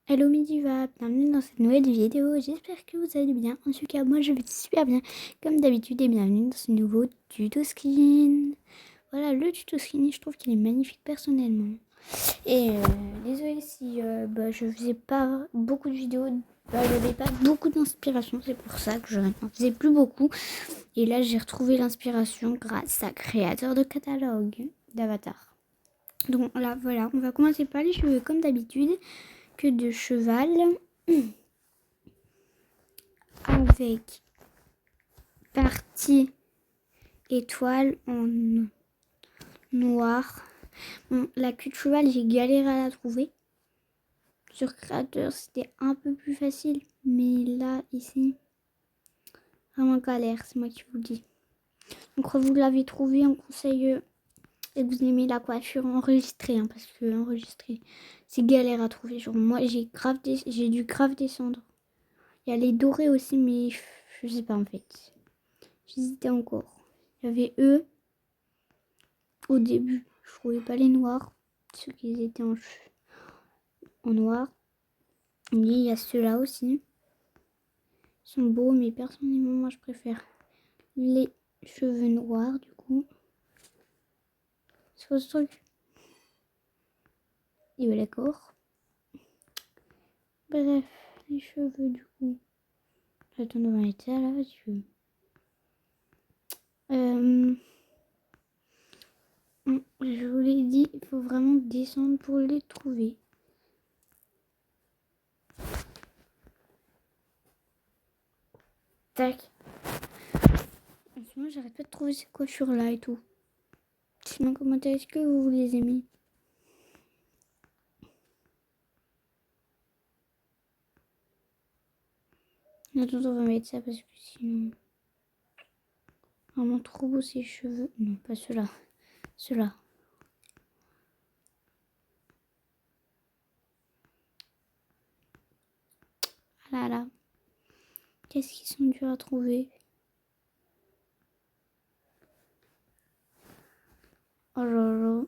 Hello Midiva, bienvenue dans cette nouvelle vidéo, j'espère que vous allez bien. En tout cas moi je vais super bien comme d'habitude et bienvenue dans ce nouveau tuto skin. Voilà le tuto skin, je trouve qu'il est magnifique personnellement. Et désolée si je faisais pas beaucoup de vidéos, j'avais pas beaucoup d'inspiration, c'est pour ça que je n'en faisais plus beaucoup. Et là j'ai retrouvé l'inspiration grâce à créateur de catalogue d'avatar. Donc là voilà, on va commencer par les cheveux comme d'habitude. Que de cheval avec partie étoile en noir. Bon, la queue de cheval, j'ai galéré à la trouver. Sur créateur, c'était un peu plus facile. Mais là, ici, vraiment galère, c'est moi qui vous le dis. Donc, quand vous l'avez trouvé, on conseille et que vous aimez la coiffure enregistrée. Parce que enregistrer, c'est galère à trouver. Genre, moi, j'ai dû grave descendre. Il y a les dorés aussi, mais je sais pas en fait. J'hésitais encore. Il y avait eux. Au début, je trouvais pas les noirs. Ceux qui étaient en noir. Et il y a ceux-là aussi. Ils sont beaux, mais personnellement, moi, je préfère les cheveux noirs, du coup. C'est ce truc. Et ben d'accord. Bref, les cheveux, du coup. Attends, on va mettre ça là, parce que... je vous l'ai dit, il faut vraiment descendre pour les trouver. Tac. En ce moment, j'arrête pas de trouver ces coiffures-là et tout. Dites-moi en commentaire, est-ce que vous les aimez? Attends, on va mettre ça parce que sinon... Vraiment trop beau ces cheveux. Non, pas ceux-là. Ceux-là. Ah là là. Qu'est-ce qu'ils sont durs à trouver. Oh là là.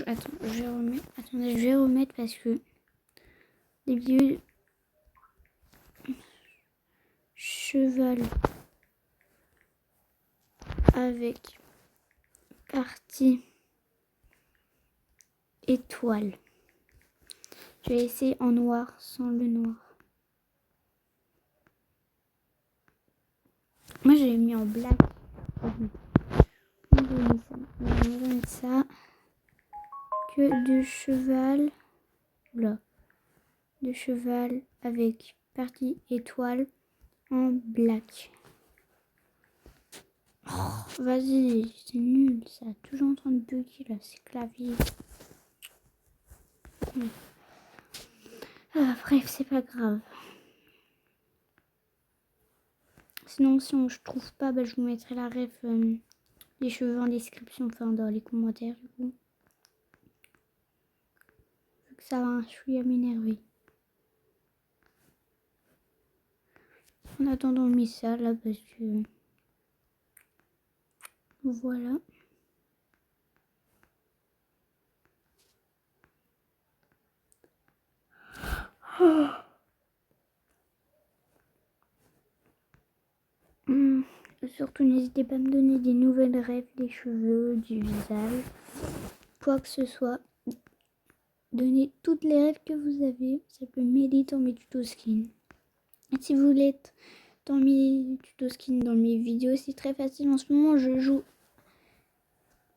Attends, je vais remettre. Attendez, je vais remettre parce que... Début... Cheval. Avec... Partie... Étoile. Je vais essayer en noir, sans le noir. Moi, j'ai mis en black. On va mettre ça. Que de cheval. Là. De cheval avec partie étoile en black. Oh, vas-y, c'est nul. Ça a toujours en train de bugger là, c'est clavier. Ah, bref, c'est pas grave. Sinon, si je trouve pas, je vous mettrai la ref les cheveux en description, enfin dans les commentaires du coup. Vu que ça va un chouïa m'énerver. En attendant, on met ça là parce que... Voilà. Oh. Surtout, n'hésitez pas à me donner des nouvelles rêves, des cheveux, du visage, quoi que ce soit. Donnez toutes les rêves que vous avez. Ça peut m'aider dans mes tutos skin. Et si vous voulez être dans mes tutos skin, dans mes vidéos, c'est très facile. En ce moment, je joue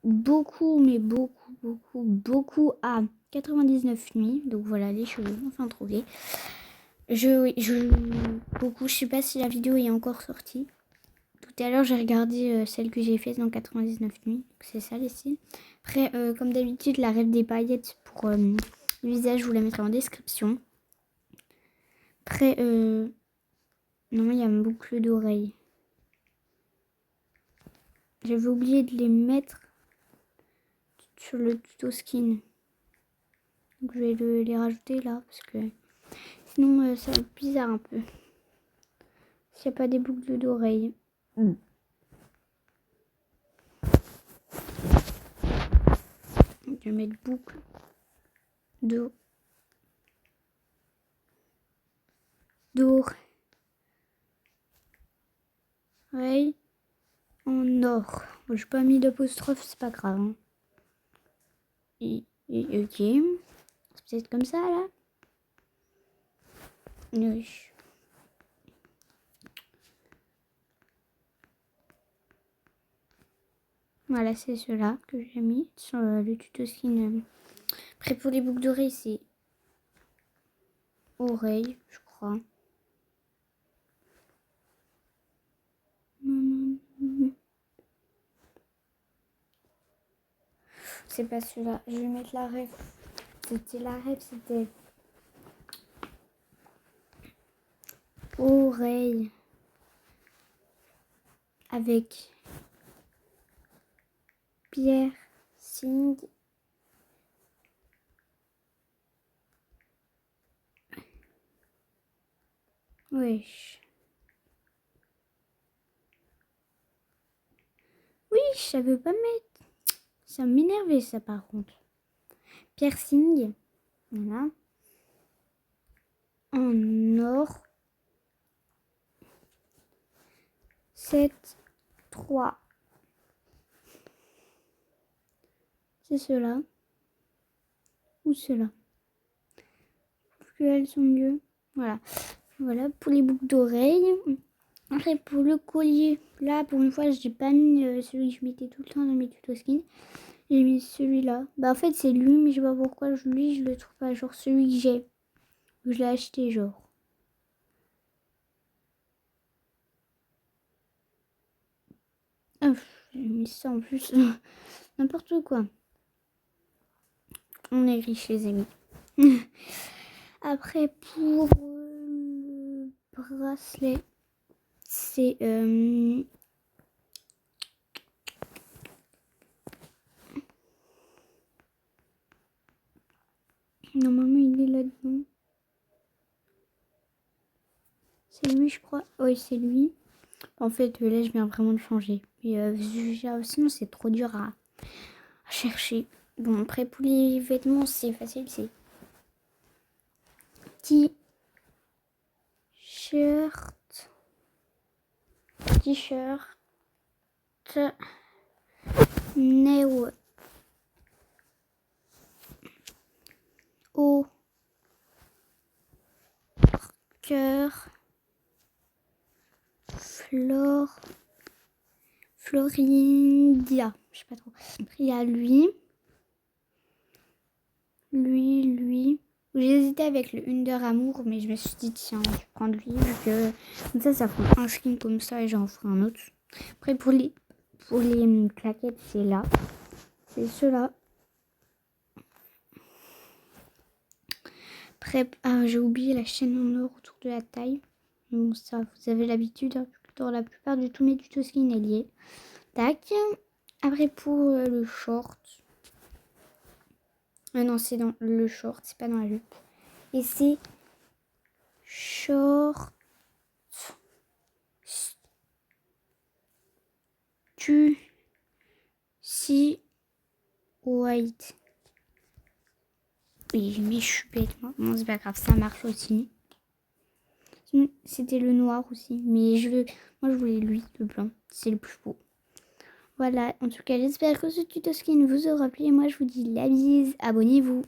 beaucoup, mais beaucoup à 99 nuits. Donc voilà, les cheveux, enfin trouvé. Je joue beaucoup. Je sais pas si la vidéo est encore sortie. Tout à l'heure, j'ai regardé celle que j'ai faite dans 99 nuits. C'est ça les styles. Après, comme d'habitude, la rêve des paillettes pour le visage, je vous la mettrai en description. Après, non, il y a une boucle d'oreille. J'avais oublié de les mettre sur le tuto skin. Donc je vais les rajouter là parce que sinon ça va être bizarre un peu. S'il n'y a pas des boucles d'oreille. Je vais mettre boucle d'oreille en or. Bon, j'ai pas mis d'apostrophe, c'est pas grave. Hein. Ok. C'est peut-être comme ça là. Oui. Voilà, c'est ceux-là que j'ai mis sur le tuto skin. Après, pour les boucles d'oreilles, c'est oreille, je crois. C'est pas celui-là. Je vais mettre la rêve. C'était la rêve, c'était oreille avec piercing. Wesh. Oui, ça veut pas mettre. Ça m'énervait ça par contre. Piercing. Voilà. En or. 7, 3. C'est ceux-là. Ou ceux-là. Parce qu'elles sont mieux. Voilà. Voilà pour les boucles d'oreilles. Après pour le collier. Là pour une fois j'ai pas mis celui que je mettais tout le temps dans mes tutos skin. J'ai mis celui-là. Bah en fait c'est lui mais je sais pas pourquoi lui je le trouve pas. Genre celui que j'ai. Je l'ai acheté genre. Ah, j'ai mis ça en plus. N'importe quoi. On est riches les amis. Après pour le bracelet. C'est normalement il est là-dedans. C'est lui je crois. Oui c'est lui. En fait là je viens vraiment de changer. Et sinon c'est trop dur à chercher. Bon après pour les vêtements c'est facile. C'est t-shirt. Neo. Au cœur. Florindia. Je sais pas trop. Après il y a lui. Lui. J'ai hésité avec le Under Amour, mais je me suis dit, tiens, je vais prendre lui, vu que comme ça fait un skin comme ça et j'en ferai un autre. Après, pour les claquettes, c'est là. C'est ceux-là. Après, j'ai oublié la chaîne en or autour de la taille. Bon, ça, vous avez l'habitude, hein, dans la plupart de tous mes tutos skin est lié. Tac. Après, pour le short. Non, c'est dans le short, c'est pas dans la jupe. Et c'est short. Si white. Oui, mais je suis bête, moi. Bon, c'est pas grave, ça marche aussi. C'était le noir aussi. Mais moi, je voulais lui, le blanc. C'est le plus beau. Voilà, en tout cas, j'espère que ce tuto skin vous aura plu. Et moi, je vous dis la bise. Abonnez-vous.